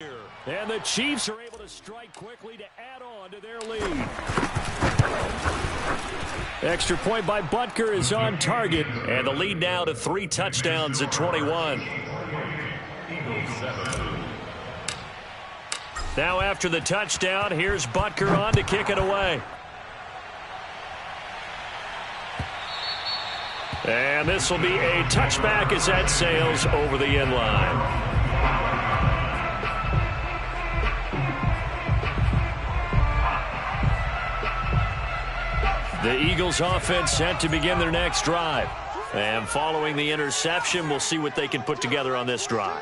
And the Chiefs are able to strike quickly to add on to their lead. Extra point by Butker is on target. And the lead now to 3 touchdowns at 21. Now after the touchdown, here's Butker on to kick it away. And this will be a touchback as that sails over the end line. The Eagles offense set to begin their next drive. And following the interception, we'll see what they can put together on this drive.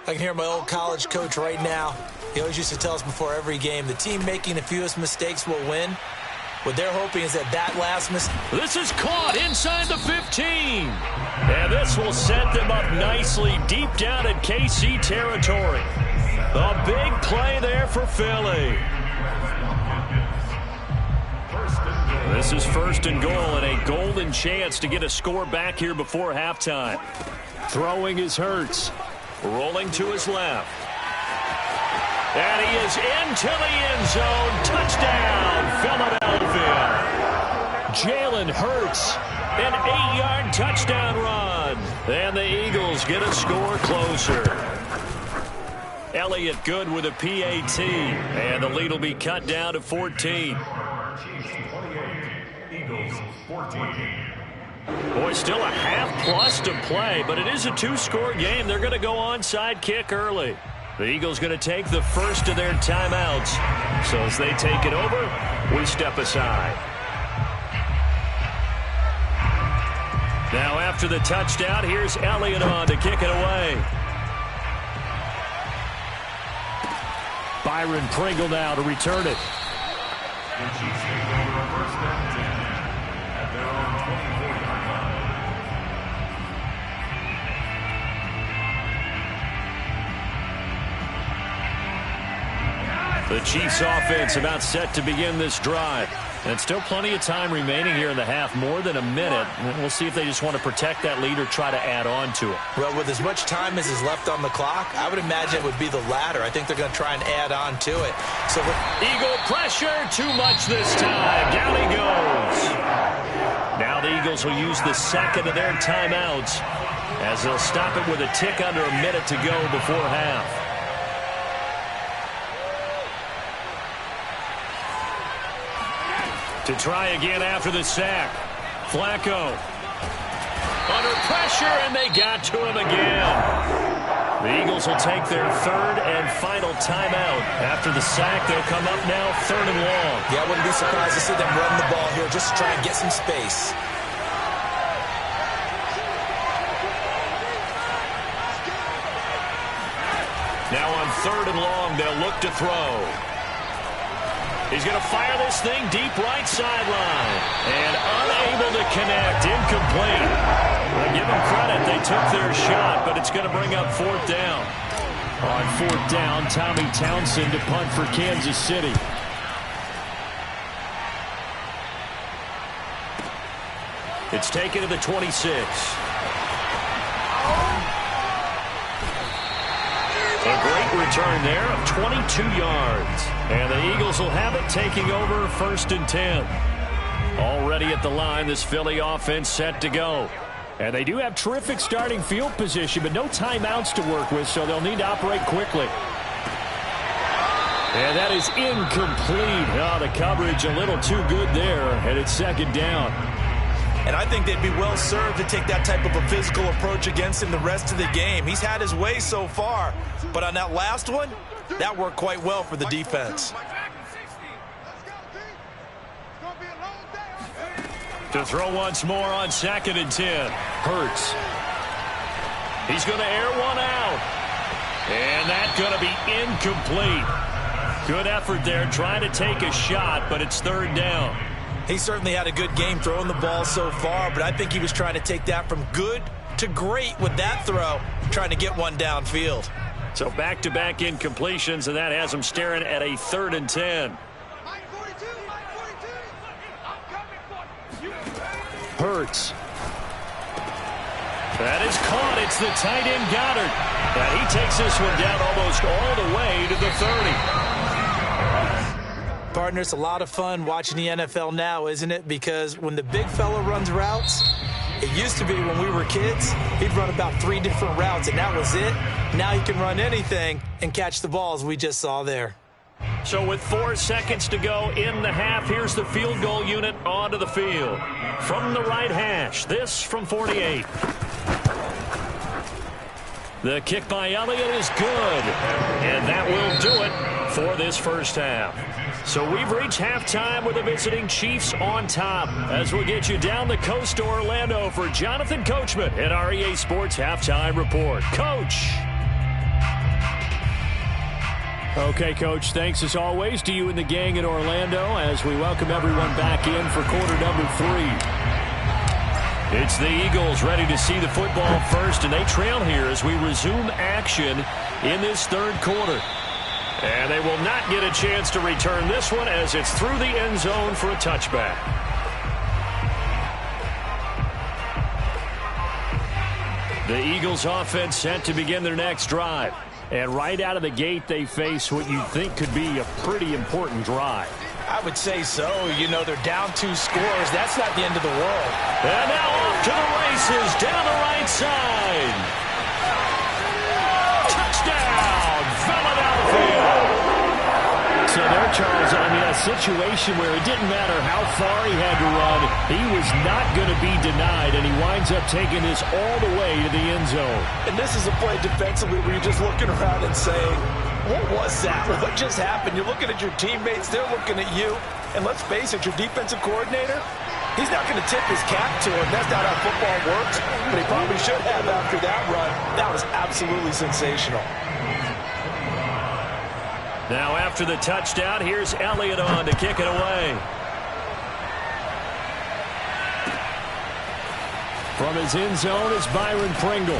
I can hear my old college coach right now. He always used to tell us before every game, the team making the fewest mistakes will win. What they're hoping is that last mistake. This is caught inside the 15. And this will set them up nicely deep down in KC territory. A big play there for Philly. This is 1st and goal and a golden chance to get a score back here before halftime. Throwing is Hurts. Rolling to his left. And he is into the end zone. Touchdown, Philadelphia. Jalen Hurts, an 8-yard touchdown run. And the Eagles get a score closer. Elliott good with a PAT. And the lead will be cut down to 14. Boy, still a half-plus to play, but it is a 2-score game. They're going to go onside kick early. The Eagles going to take the first of their timeouts. So as they take it over, we step aside. Now after the touchdown, here's Elliott on to kick it away. Byron Pringle now to return it. The Chiefs offense about set to begin this drive. And still plenty of time remaining here in the half, more than a minute. We'll see if they just want to protect that lead or try to add on to it. Well, with as much time as is left on the clock, I would imagine it would be the latter. I think they're going to try and add on to it. So Eagle pressure, too much this time. Down he goes. Now the Eagles will use the second of their timeouts as they'll stop it with a tick under a minute to go before half. To try again after the sack. Flacco. Under pressure, and they got to him again. The Eagles will take their third and final timeout. After the sack, they'll come up now 3rd and long. Yeah, I wouldn't be surprised to see them run the ball here just to try and get some space. Now on 3rd and long, they'll look to throw. He's going to fire this thing deep right sideline. And unable to connect. Incomplete. I give them credit. They took their shot, but it's going to bring up 4th down. On 4th down, Tommy Townsend to punt for Kansas City. It's taken to the 26. A great return there of 22 yards. And the Eagles will have it taking over 1st and 10. Already at the line, this Philly offense set to go. And they do have terrific starting field position, but no timeouts to work with, so they'll need to operate quickly. And that is incomplete. Oh, the coverage a little too good there, and it's 2nd down. And I think they'd be well served to take that type of a physical approach against him the rest of the game. He's had his way so far, but on that last one, that worked quite well for the defense. To throw once more on 2nd and 10. Hurts. He's going to air one out. And that's going to be incomplete. Good effort there trying to take a shot, but it's 3rd down. He certainly had a good game throwing the ball so far, but I think he was trying to take that from good to great with that throw, trying to get one downfield. So back-to-back incompletions, and that has him staring at a 3rd and 10. Hurts. That is caught. It's the tight end Goddard. And he takes this one down almost all the way to the 30. Partner, it's a lot of fun watching the NFL now, isn't it? Because when the big fella runs routes, it used to be when we were kids, he'd run about 3 different routes, and that was it. Now he can run anything and catch the balls we just saw there. So with 4 seconds to go in the half, here's the field goal unit onto the field. From the right hash, this from 48. The kick by Elliott is good, and that will do it for this first half. So we've reached halftime with the visiting Chiefs on top. As we'll get you down the coast to Orlando for Jonathan Coachman at our EA Sports Halftime Report. Coach. Okay, Coach, thanks as always to you and the gang in Orlando as we welcome everyone back in for quarter number 3. It's the Eagles ready to see the football first, and they trail here as we resume action in this third quarter. And they will not get a chance to return this one as it's through the end zone for a touchback. The Eagles offense set to begin their next drive. And right out of the gate, they face what you think could be a pretty important drive. I would say so. You know, they're down 2 scores. That's not the end of the world. And now off to the races down the right side. Touchdown, Philadelphia. So there, Charles, I mean, a situation where it didn't matter how far he had to run, he was not going to be denied, and he winds up taking this all the way to the end zone. And this is a play defensively where you're just looking around and saying, what was that? What just happened? You're looking at your teammates. They're looking at you. And let's face it, your defensive coordinator, he's not going to tip his cap to him. That's not how football works. But he probably should have after that run. That was absolutely sensational. Now after the touchdown, here's Elliott on to kick it away. From his end zone is Byron Pringle.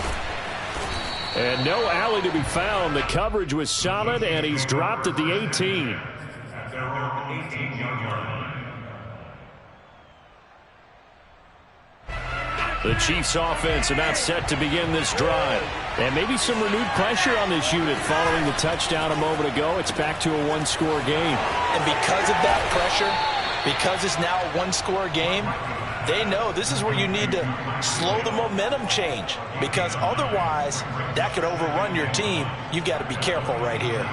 And no alley to be found. The coverage was solid, and he's dropped at the 18. The Chiefs offense about set to begin this drive. And maybe some renewed pressure on this unit following the touchdown a moment ago. It's back to a 1-score game. And because of that pressure, because it's now a 1-score game, they know this is where you need to slow the momentum change, because otherwise that could overrun your team. You've got to be careful right here.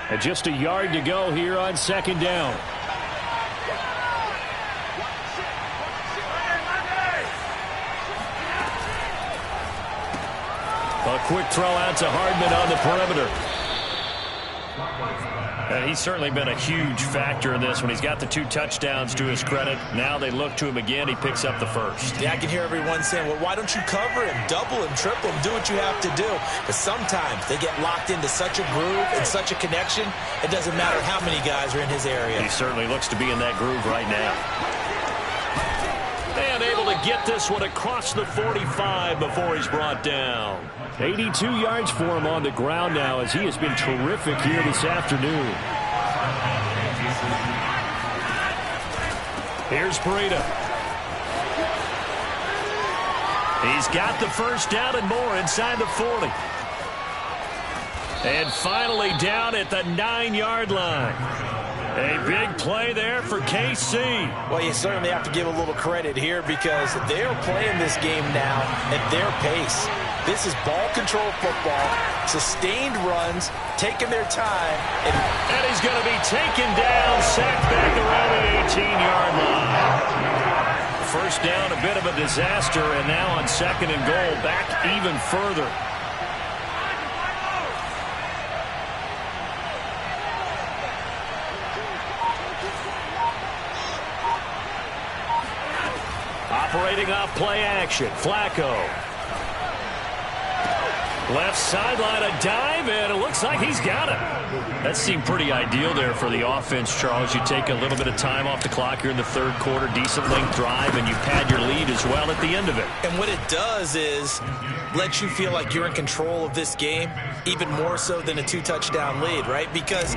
And just a yard to go here on second down. A quick throw out to Hardman on the perimeter. And he's certainly been a huge factor in this when he's got the 2 touchdowns to his credit. Now they look to him again. He picks up the first. Yeah, I can hear everyone saying, well, why don't you cover him, double him, triple him, do what you have to do. But sometimes they get locked into such a groove and such a connection, it doesn't matter how many guys are in his area. He certainly looks to be in that groove right now. And able to get this one across the 45 before he's brought down. 82 yards for him on the ground now as he has been terrific here this afternoon. Here's Breida. He's got the first down and more inside the 40. And finally down at the 9-yard line. A big play there for KC. Well, you certainly have to give a little credit here because they're playing this game now at their pace. This is ball control football, sustained runs, taking their time. And he's going to be taken down, sacked back around the 18-yard line. First down, a bit of a disaster, and now on second and goal, back even further. Operating off play action, Flacco. Left sideline, a dive, and it looks like he's got it. That seemed pretty ideal there for the offense, Charles. You take a little bit of time off the clock here in the third quarter, decent length drive, and you pad your lead as well at the end of it. And what it does is let you feel like you're in control of this game, even more so than a 2-touchdown lead, right? Because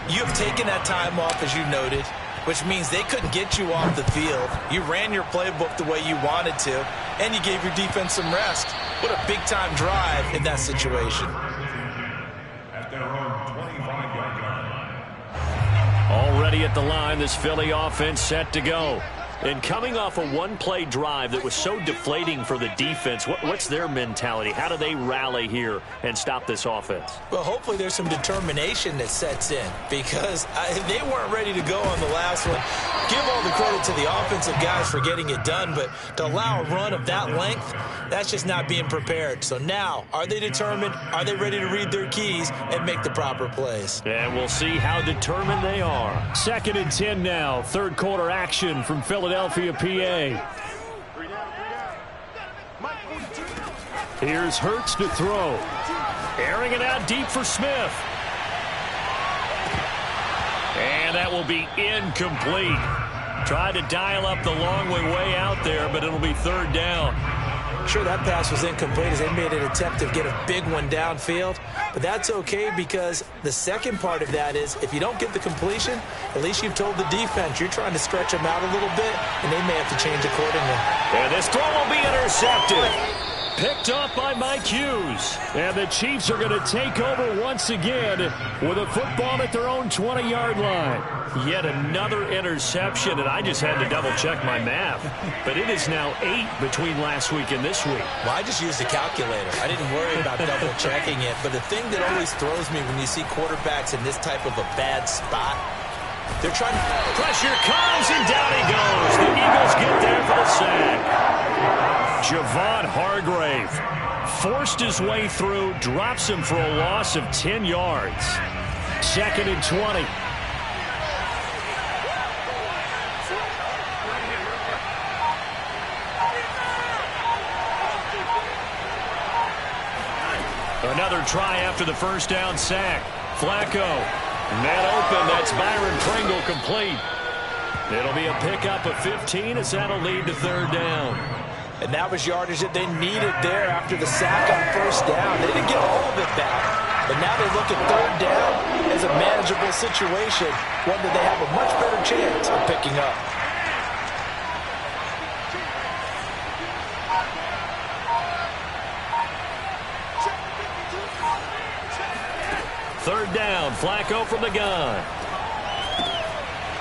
you have taken that time off, as you noted. which means they couldn't get you off the field. You ran your playbook the way you wanted to, and you gave your defense some rest. What a big-time drive in that situation. At their own 25-yard line. Already at the line, this Philly offense set to go. And coming off a one-play drive that was so deflating for the defense, what's their mentality? How do they rally here and stop this offense? Well, hopefully there's some determination that sets in, because they weren't ready to go on the last one. Give all the credit to the offensive guys for getting it done, but to allow a run of that length, that's just not being prepared. So now, are they determined? Are they ready to read their keys and make the proper plays? And we'll see how determined they are. 2nd and 10 now. Third quarter action from Philadelphia, PA. Here's Hurts to throw. Airing it out deep for Smith. And that will be incomplete. Tried to dial up the long way out there, but it'll be 3rd down. Sure, that pass was incomplete as they made an attempt to get a big one downfield. But that's okay, because the second part of that is if you don't get the completion, at least you've told the defense you're trying to stretch them out a little bit, and they may have to change accordingly. And this throw will be intercepted. Picked off by Mike Hughes. And the Chiefs are going to take over once again with a football at their own 20-yard line. Yet another interception, and I just had to double-check my math. But it is now 8 between last week and this week. Well, I just used a calculator. I didn't worry about double-checking it. But the thing that always throws me when you see quarterbacks in this type of a bad spot, they're trying to... Pressure comes, and down he goes. The Eagles get there for the sack. Javon Hargrave forced his way through, drops him for a loss of 10 yards. 2nd and 20. Another try after the first down sack. Flacco. Man open, that's Byron Pringle complete. It'll be a pickup of 15 as that'll lead to 3rd down. And that was yardage that they needed there after the sack on 1st down. They didn't get all of it back. But now they look at 3rd down as a manageable situation, one that they have a much better chance of picking up. Third down, Flacco from the gun.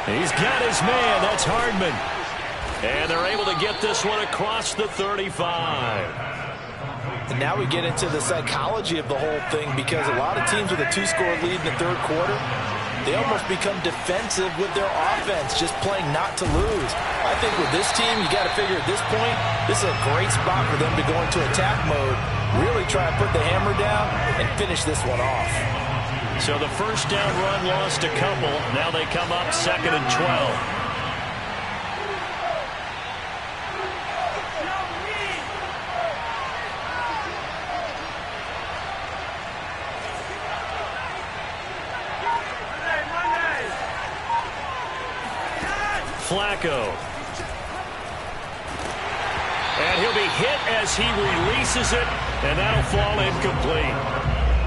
He's got his man, that's Hardman. And they're able to get this one across the 35. And now we get into the psychology of the whole thing, because a lot of teams with a 2-score lead in the 3rd quarter, they almost become defensive with their offense, just playing not to lose. I think with this team, you got to figure at this point, this is a great spot for them to go into attack mode, really try to put the hammer down and finish this one off. So the first down run lost a couple. Now they come up 2nd and 12. Flacco. And he'll be hit as he releases it, and that'll fall incomplete.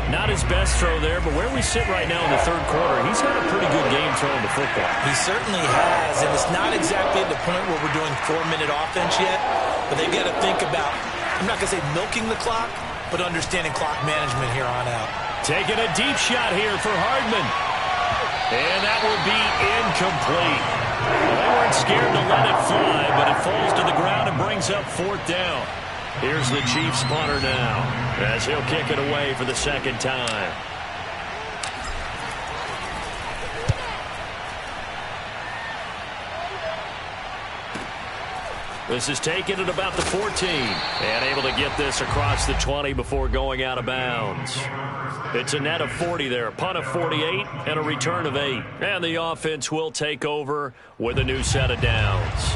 Not his best throw there, but where we sit right now in the 3rd quarter, he's had a pretty good game throwing the football. He certainly has, and it's not exactly at the point where we're doing 4-minute offense yet, but they've got to think about, I'm not going to say milking the clock, but understanding clock management here on out. Taking a deep shot here for Hardman. And that will be incomplete. They weren't scared to let it fly, but it falls to the ground and brings up 4th down. Here's the Chiefs punter now, as he'll kick it away for the 2nd time. This is taken at about the 14, and able to get this across the 20 before going out of bounds. It's a net of 40 there, punt of 48, and a return of 8. And the offense will take over with a new set of downs.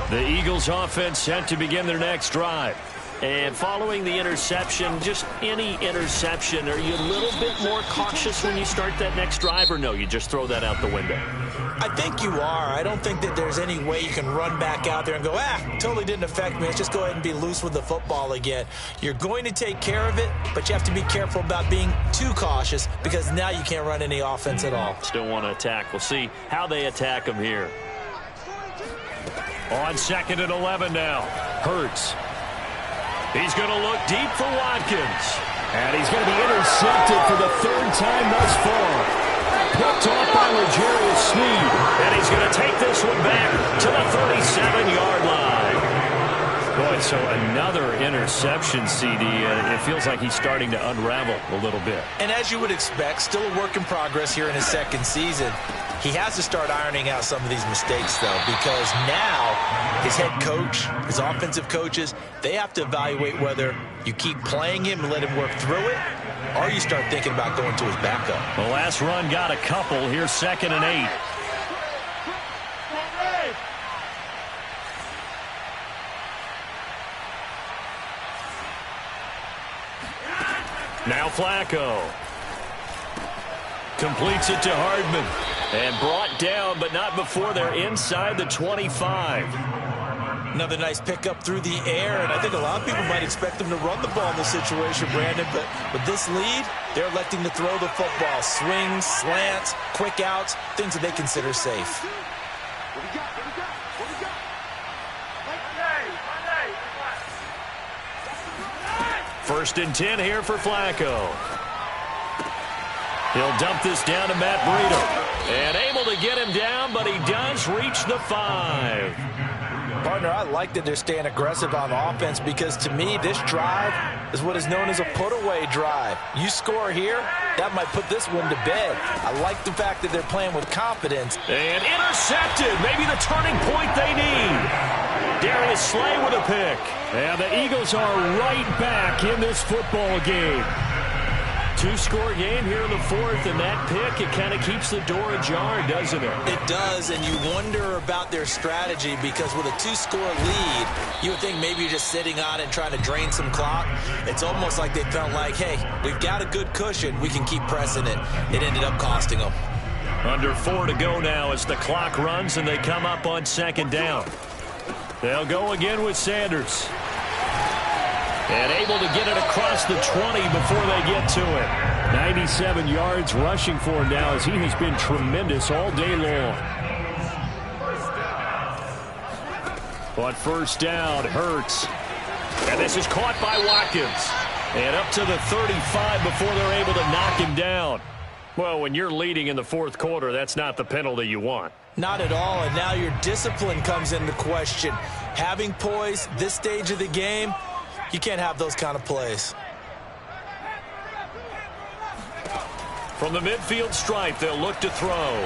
The Eagles offense set to begin their next drive. And following the interception, just any interception, are you a little bit more cautious when you start that next drive, or no, you just throw that out the window? I think you are. I don't think that there's any way you can run back out there and go, totally didn't affect me. Let's just go ahead and be loose with the football again. You're going to take care of it, but you have to be careful about being too cautious because now you can't run any offense at all. Still want to attack. We'll see how they attack him here. On 2nd and 11 now. Hurts. He's going to look deep for Watkins. And he's going to be intercepted for the 3rd time thus far. Picked off by L'Jarius Sneed. And he's going to take this one back to the 37-yard line. Boy, so another interception, CD. It feels like he's starting to unravel a little bit. And as you would expect, still a work in progress here in his 2nd season. He has to start ironing out some of these mistakes, though, because now his head coach, his offensive coaches, they have to evaluate whether you keep playing him and let him work through it, or you start thinking about going to his backup. The last run got a couple. Here's 2nd and 8. Now Flacco. Completes it to Hardman. And brought down, but not before they're inside the 25. Another nice pickup through the air, and I think a lot of people might expect them to run the ball in this situation, Brandon, but with this lead, they're electing to throw the football. Swings, slants, quick outs, things that they consider safe. First and 10 here for Flacco. He'll dump this down to Matt Breida. And able to get him down, but he does reach the 5. Partner, I like that they're staying aggressive on offense because, to me, this drive is what is known as a put-away drive. You score here, that might put this one to bed. I like the fact that they're playing with confidence. And intercepted, maybe the turning point they need. Darius Slay with a pick. And the Eagles are right back in this football game. 2-score game here in the 4th, and that pick, it kind of keeps the door ajar, doesn't it? It does, and you wonder about their strategy because with a 2-score lead, you would think maybe you're just sitting on it and trying to drain some clock. It's almost like they felt like, hey, we've got a good cushion. We can keep pressing it. It ended up costing them. Under 4 to go now as the clock runs, and they come up on 2nd down. They'll go again with Sanders. And able to get it across the 20 before they get to it. 97 yards rushing for him now as he has been tremendous all day long. On 1st down, Hurts. And this is caught by Watkins. And up to the 35 before they're able to knock him down. Well, when you're leading in the 4th quarter, that's not the penalty you want. Not at all, and now your discipline comes into question. Having poise this stage of the game, you can't have those kind of plays. From the midfield stripe, they'll look to throw.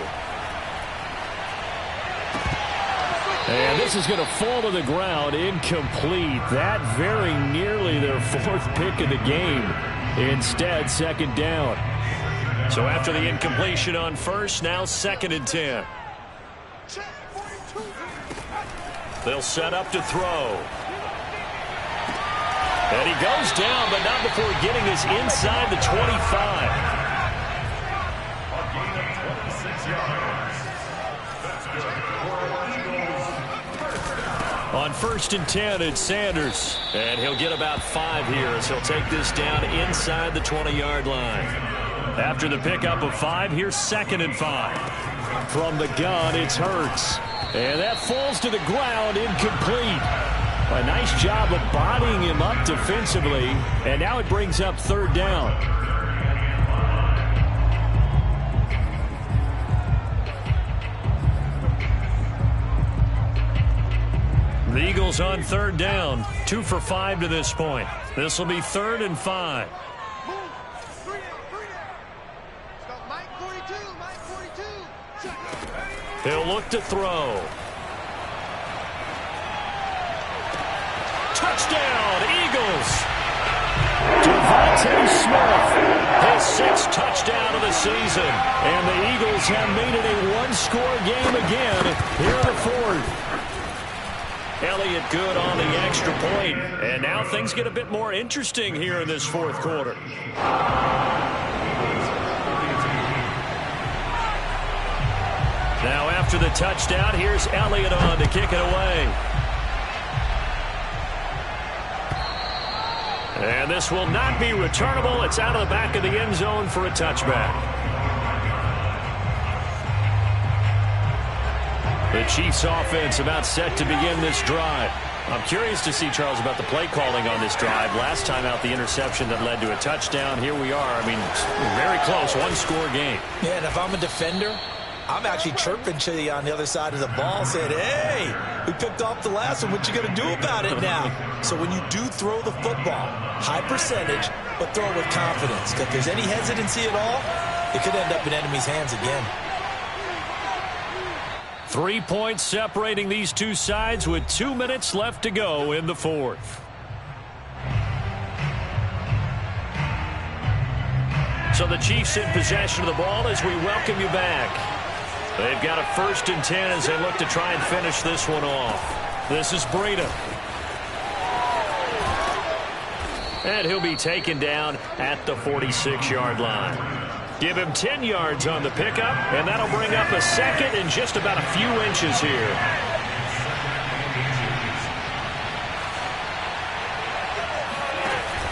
And this is going to fall to the ground, incomplete. That very nearly their 4th pick of the game. Instead, 2nd down. So after the incompletion on 1st, now 2nd and 10. They'll set up to throw. And he goes down, but not before getting this inside the 25. On 1st and 10, it's Sanders. And he'll get about 5 here as he'll take this down inside the 20-yard line. After the pickup of 5, here's 2nd and 5. From the gun, it's Hurts. And that falls to the ground, incomplete. A nice job of bodying him up defensively. And now it brings up 3rd down. The Eagles on 3rd down. 2 for 5 to this point. This will be 3rd and 5. He'll look to throw. Touchdown, Eagles. DeVonta Smith, his 6th touchdown of the season. And the Eagles have made it a 1-score game again here in the 4th. Elliott good on the extra point. And now things get a bit more interesting here in this fourth quarter. Now after the touchdown, here's Elliott on to kick it away. And this will not be returnable. It's out of the back of the end zone for a touchback. The Chiefs offense about set to begin this drive. I'm curious to see, Charles, about the play calling on this drive. Last time out, the interception that led to a touchdown. Here we are. I mean, very close, one-score game. Yeah, and if I'm a defender, I'm actually chirping to you on the other side of the ball, saying, hey, we picked off the last one. What you going to do about it now? So when you do throw the football, high percentage, but throw it with confidence. Because if there's any hesitancy at all, it could end up in enemy's hands again. 3 points separating these two sides with 2 minutes left to go in the fourth. So the Chiefs in possession of the ball as we welcome you back. They've got a 1st and 10 as they look to try and finish this one off. This is Breida. And he'll be taken down at the 46-yard line. Give him 10 yards on the pickup, and that'll bring up a second in just about a few inches here.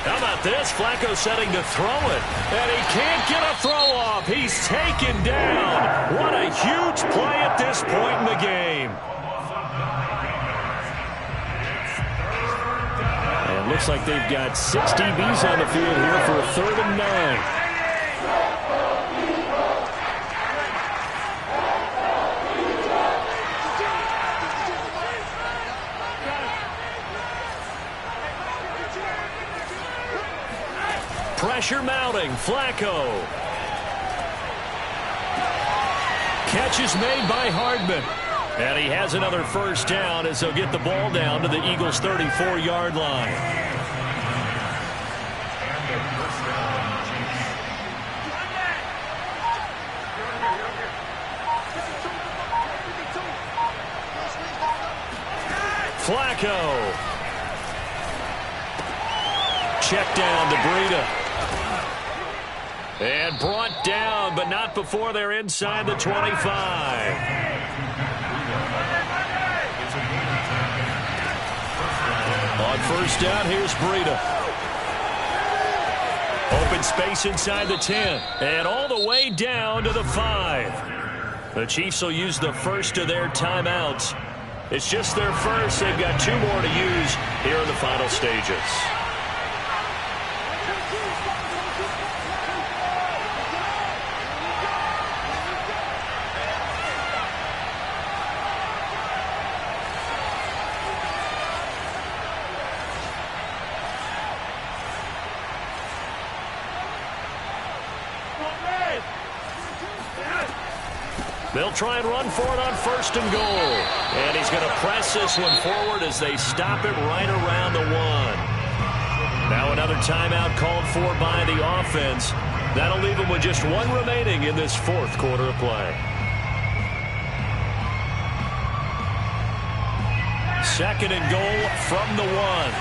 How about this? Flacco setting to throw it, and he can't get a throw off. He's taken down. What a huge play at this point in the game. And it looks like they've got 6 DBs on the field here for a 3rd and 9. Pressure mounting. Flacco. Catch is made by Hardman. And he has another 1st down as they'll get the ball down to the Eagles' 34-yard line. Flacco. Check down to Breida. And brought down, but not before they're inside the 25. On 1st down, here's Breida. Open space inside the 10. And all the way down to the 5. The Chiefs will use the 1st of their timeouts. It's just their 1st. They've got 2 more to use here in the final stages. They'll try and run for it on 1st and goal. And he's going to press this one forward as they stop it right around the 1. Now another timeout called for by the offense. That'll leave them with just 1 remaining in this 4th quarter of play. 2nd and goal from the 1.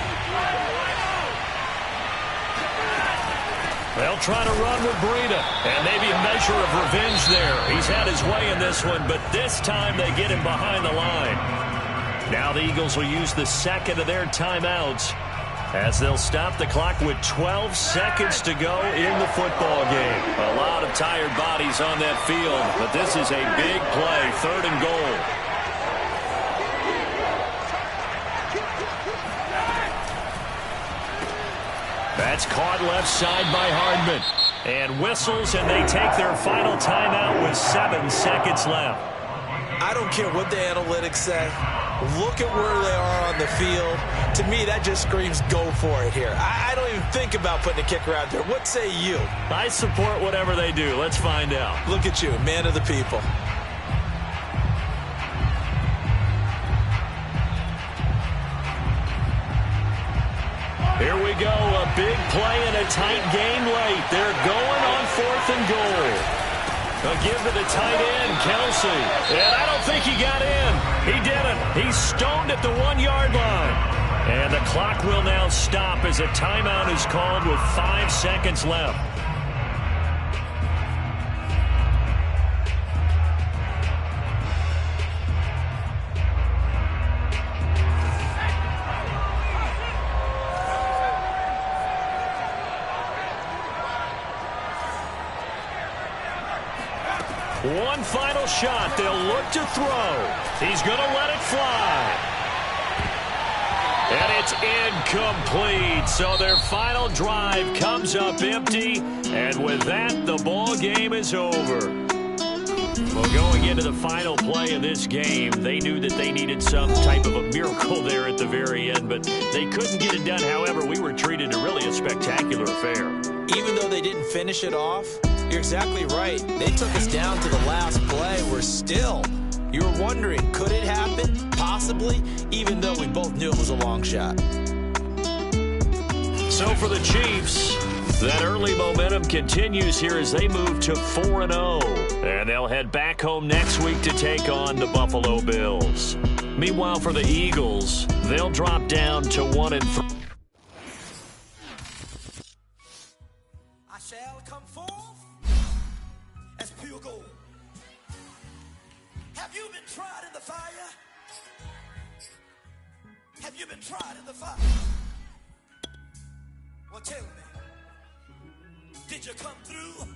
They'll try to run with Breida, and maybe a measure of revenge there. He's had his way in this one, but this time they get him behind the line. Now the Eagles will use the 2nd of their timeouts as they'll stop the clock with 12 seconds to go in the football game. A lot of tired bodies on that field, but this is a big play, 3rd and goal. That's caught left side by Hardman. And whistles, and they take their final timeout with 7 seconds left. I don't care what the analytics say. Look at where they are on the field. To me, that just screams go for it here. I don't even think about putting a kicker out there. What say you? I support whatever they do. Let's find out. Look at you, man of the people. Here we go, a big play in a tight game late. They're going on 4th and goal. A give to the tight end, Kelsey. And I don't think he got in. He didn't. He's stoned at the 1-yard line. And the clock will now stop as a timeout is called with 5 seconds left. One final shot. They'll look to throw. He's going to let it fly. And it's incomplete. So their final drive comes up empty. And with that, the ball game is over. Well, going into the final play of this game, they knew that they needed some type of a miracle there at the very end, but they couldn't get it done. However, we were treated to really a spectacular affair. Even though they didn't finish it off, you're exactly right. They took us down to the last play. We're still, you were wondering, could it happen? Possibly, even though we both knew it was a long shot. So for the Chiefs, that early momentum continues here as they move to 4-0. And they'll head back home next week to take on the Buffalo Bills. Meanwhile, for the Eagles, they'll drop down to 1-3. I shall come forth as pure gold. Have you been tried in the fire? Have you been tried in the fire? Well, tell me, did you come through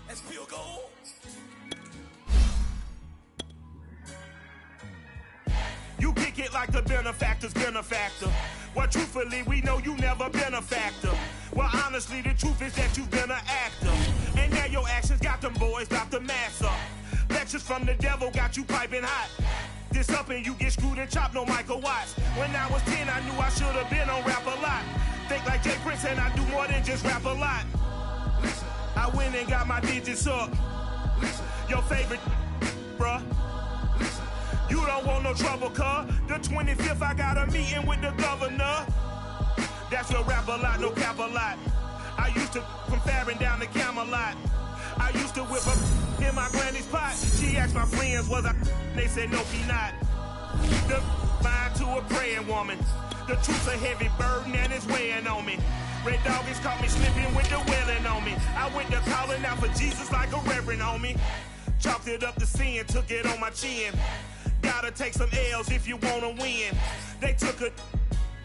as pure gold? You kick it like the benefactor's benefactor. Well, truthfully, we know you never been a factor. Well, honestly, the truth is that you've been an actor. And now your actions got them boys, got the mass up. Lectures from the devil got you piping hot. This up and you get screwed and chopped, no Michael Watts. When I was 10, I knew I should have been on Rap a Lot. Think like Jay Prince and I do more than just rap a lot. I went and got my digits up. Your favorite, bruh. You don't want no trouble, cuz. The 25th, I got a meeting with the governor. That's your rap a lot, no cap a lot. I used to from Farron down to Camelot. I used to whip up in my granny's pot. She asked my friends, was I? They said, no, he not. The mind to a praying woman. The truth's a heavy burden and it's weighing on me. Red Doggies caught me slipping with the wailing on me. I went to calling out for Jesus like a reverend on me. Chalked it up to sin, took it on my chin. Gotta take some L's if you wanna win. They took a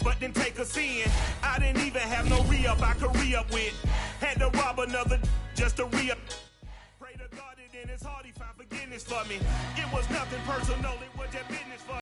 but didn't take us in. I didn't even have no re-up I could re-up with. Had to rob another just to re-up. Pray to God that in his heart he found forgiveness for me. It was nothing personal, it was just business for me.